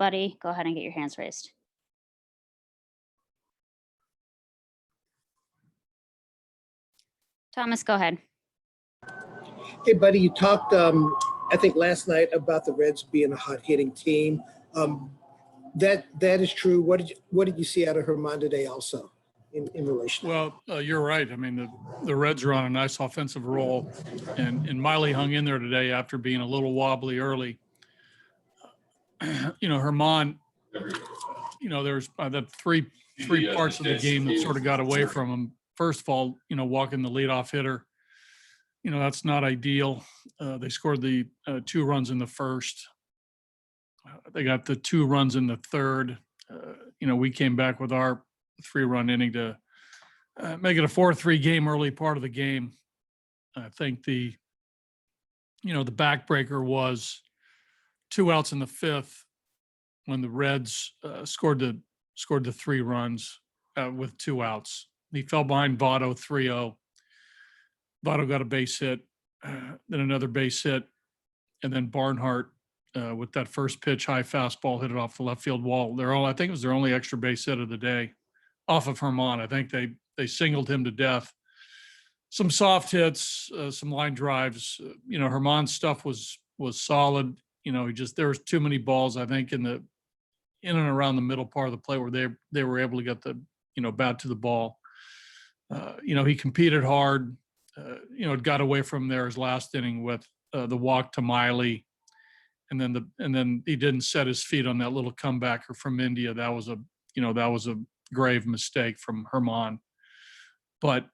Buddy, go ahead and get your hands raised. Thomas, go ahead. Hey, buddy, you talked, I think last night about the Reds being a hot hitting team. That is true. What did you see out of Herman today also in relation? Well, you're right. I mean, the Reds are on a nice offensive roll, and Miley hung in there today after being a little wobbly early. Herman, there's the three parts of the game that sort of got away from him. First of all, walking the leadoff hitter, that's not ideal. They scored the 2 runs in the first. They got the 2 runs in the third. We came back with our 3-run inning to make it a 4-3 game early part of the game. I think the backbreaker was 2 outs in the 5th when the Reds scored the 3 runs with 2 outs. He fell behind Votto 3-0. Votto got a base hit, then another base hit, and then Barnhart with that first pitch, high fastball, hit it off the left field wall. I think it was their only extra base hit of the day off of Herman. I think they singled him to death. Some soft hits, some line drives. Herman's stuff was solid. There was too many balls, I think, in and around the middle part of the play where they were able to get the bat to the ball. He competed hard. It got away from there his last inning with the walk to Miley, and then he didn't set his feet on that little comebacker from India. That was a grave mistake from Herman. But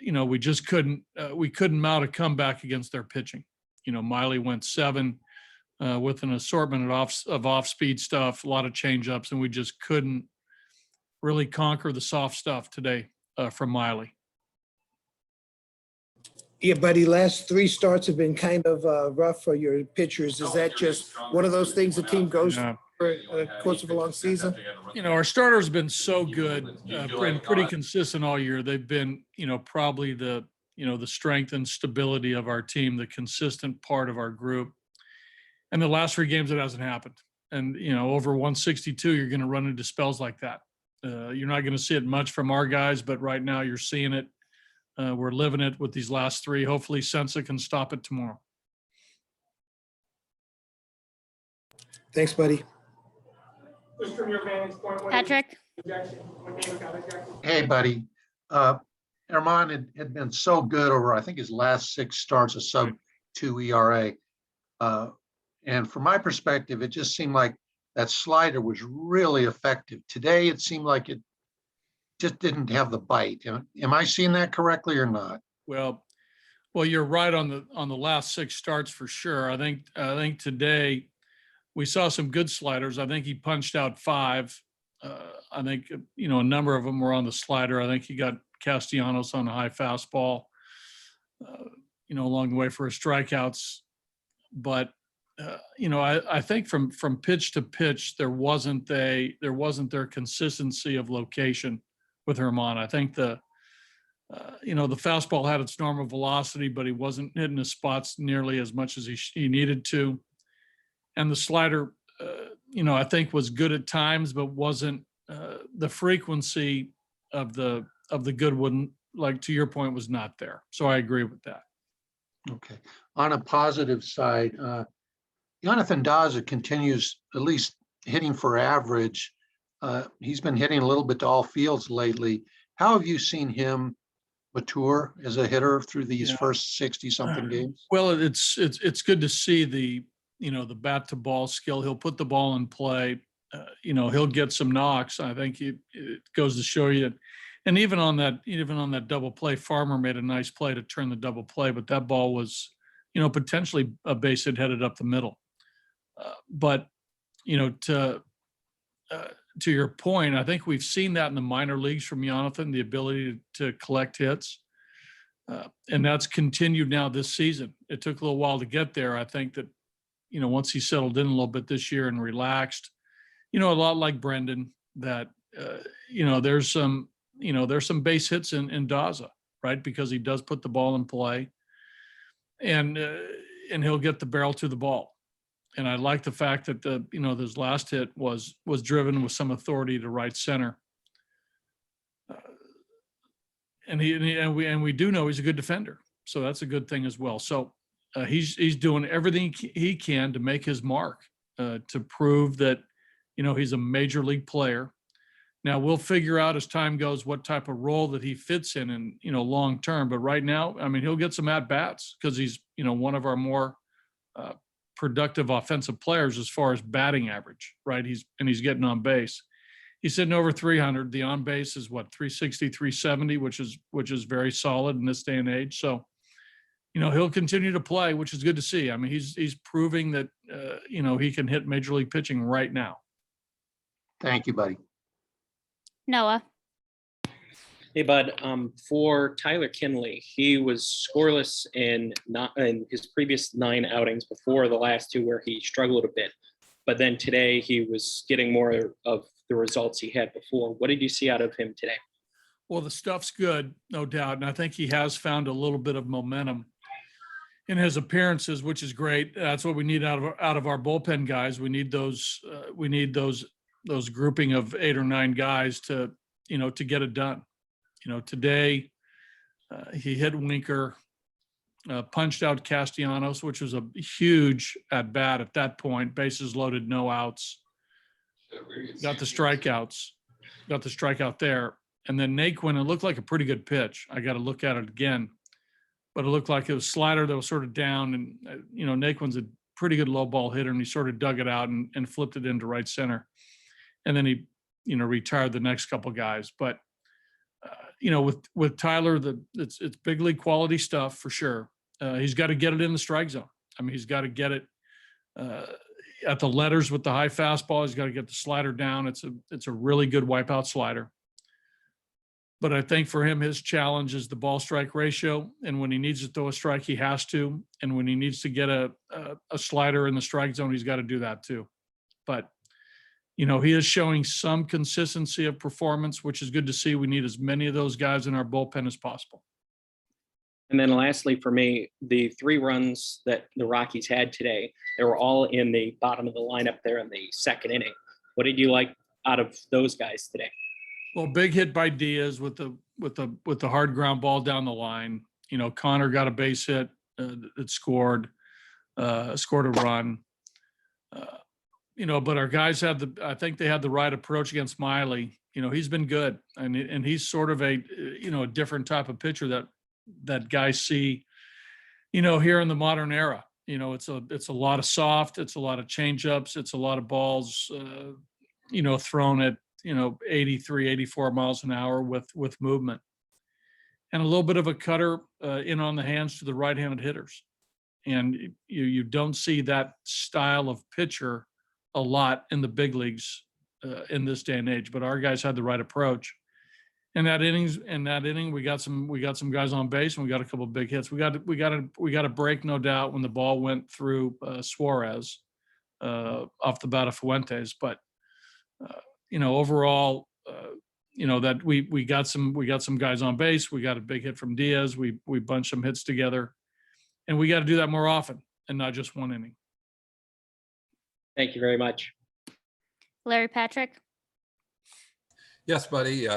we just couldn't mount a comeback against their pitching. Miley went 7 with an assortment of off-speed stuff, a lot of change-ups, and we just couldn't really conquer the soft stuff today from Miley. Yeah, buddy, last 3 starts have been kind of rough for your pitchers. Is that just one of those things the team goes through for the course of a long season? Our starters have been so good, been pretty consistent all year. They've been, probably the strength and stability of our team, the consistent part of our group. And the last 3 games, it hasn't happened. And, over 162, you're going to run into spells like that. You're not going to see it much from our guys, but right now you're seeing it. We're living it with these last 3. Hopefully Sensa can stop it tomorrow. Thanks, buddy. Just from your vantage point, Patrick. Hey, buddy. Herman had been so good over, I think, his last 6 starts, a sub-2 ERA. And from my perspective, it just seemed like that slider was really effective. Today, it seemed like it just didn't have the bite. Am I seeing that correctly or not? Well, you're right on the last 6 starts for sure. I think today we saw some good sliders. I think he punched out 5. I think a number of them were on the slider. I think he got Castellanos on a high fastball, along the way for his strikeouts. But I think from pitch to pitch there wasn't their consistency of location with Herman. I think the fastball had its normal velocity, but he wasn't hitting his spots nearly as much as he needed to. And the slider, I think was good at times, but wasn't the frequency of the good one, like to your point, was not there. So I agree with that. Okay. On a positive side, Jonathan Daza continues at least hitting for average. He's been hitting a little bit to all fields lately. How have you seen him mature as a hitter through these first 60-something games? Well, it's good to see the bat to ball skill. He'll put the ball in play. He'll get some knocks. I think it goes to show you. And even on that double play, Farmer made a nice play to turn the double play, but that ball was, potentially a base hit headed up the middle. But to your point, I think we've seen that in the minor leagues from Jonathan, the ability to collect hits. And that's continued now this season. It took a little while to get there. I think that, once he settled in a little bit this year and relaxed, a lot like Brendan, that, there's some base hits in Daza, right? Because he does put the ball in play and he'll get the barrel to the ball. And I like the fact that this last hit was driven with some authority to right center. And we do know he's a good defender, so that's a good thing as well. So he's doing everything he can to make his mark, to prove that he's a major league player. Now we'll figure out as time goes what type of role that he fits in long term. But right now, I mean, he'll get some at bats because he's one of our more productive offensive players as far as batting average, right? He's getting on base. He's sitting over 300. The on base is what, 360, 370, which is very solid in this day and age. So, he'll continue to play, which is good to see. I mean, he's proving that he can hit major league pitching right now. Thank you, buddy. Noah. Hey, Bud. For Tyler Kinley, he was scoreless in his previous 9 outings before the last 2 where he struggled a bit. But then today he was getting more of the results he had before. What did you see out of him today? Well, the stuff's good, no doubt. And I think he has found a little bit of momentum in his appearances, which is great. That's what we need out of our bullpen guys. We need those grouping of 8 or 9 guys to get it done. Today he hit Winker, punched out Castellanos, which was a huge at bat at that point. Bases loaded, no outs. Got the strikeout there. And then Naquin, it looked like a pretty good pitch. I got to look at it again, but it looked like it was slider that was sort of down. And Naquin's a pretty good low ball hitter, and he sort of dug it out and flipped it into right center. And then he retired the next couple guys. But with Tyler, it's big league quality stuff for sure. He's got to get it in the strike zone. I mean, he's got to get it at the letters with the high fastball. He's got to get the slider down. It's a really good wipeout slider. But I think for him, his challenge is the ball strike ratio. And when he needs to throw a strike, he has to. And when he needs to get a slider in the strike zone, he's got to do that too. But he is showing some consistency of performance, which is good to see. We need as many of those guys in our bullpen as possible. And then lastly, for me, the 3 runs that the Rockies had today, they were all in the bottom of the lineup there in the 2nd inning. What did you like out of those guys today? Well, big hit by Diaz with the hard ground ball down the line. Connor got a base hit that scored a run. But our guys I think they had the right approach against Miley. He's been good, and he's sort of a different type of pitcher that guys see, here in the modern era. It's a lot of soft, it's a lot of changeups, it's a lot of balls, thrown at 83, 84 miles an hour with movement, and a little bit of a cutter in on the hands to the right-handed hitters. And you don't see that style of pitcher a lot in the big leagues in this day and age, but our guys had the right approach. In that inning, we got some guys on base, and we got a couple of big hits. We got a break, no doubt, when the ball went through Suarez off the bat of Fuentes. But overall, that we got some guys on base. We got a big hit from Diaz. We bunched some hits together, and we got to do that more often and not just one inning. Thank you very much. Larry Patrick. Yes, buddy.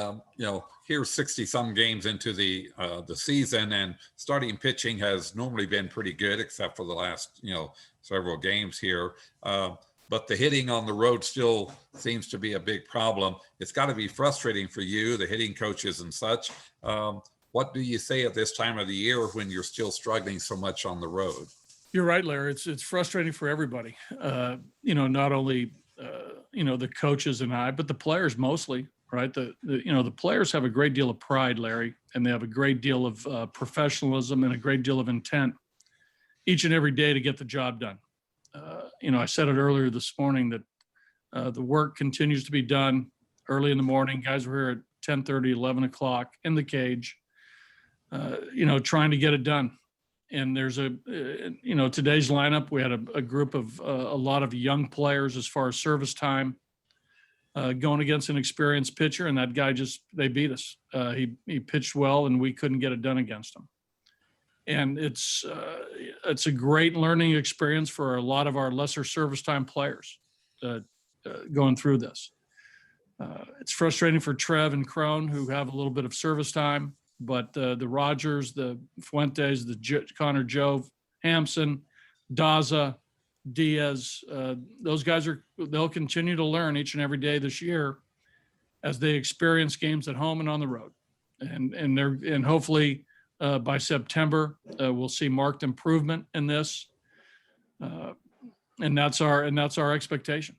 Here's 60-some games into the season, and starting pitching has normally been pretty good, except for the last several games here. But the hitting on the road still seems to be a big problem. It's got to be frustrating for you, the hitting coaches and such. What do you say at this time of the year when you're still struggling so much on the road? You're right, Larry. It's frustrating for everybody. Not only the coaches and I, but the players mostly. Right. The players have a great deal of pride, Larry, and they have a great deal of professionalism and a great deal of intent each and every day to get the job done. I said it earlier this morning that the work continues to be done early in the morning. Guys were here at 10:30, 11 o'clock in the cage, trying to get it done. And there's today's lineup, we had a group of a lot of young players as far as service time. Going against an experienced pitcher, and that guy they beat us. He pitched well, and we couldn't get it done against him. And it's a great learning experience for a lot of our lesser service time players going through this. It's frustrating for Trev and Crone, who have a little bit of service time, but the Rogers, the Fuentes, Connor Jove, Hampson, Daza, Diaz, those guys they'll continue to learn each and every day this year as they experience games at home and on the road. And hopefully by September, we'll see marked improvement in this. And that's our expectation.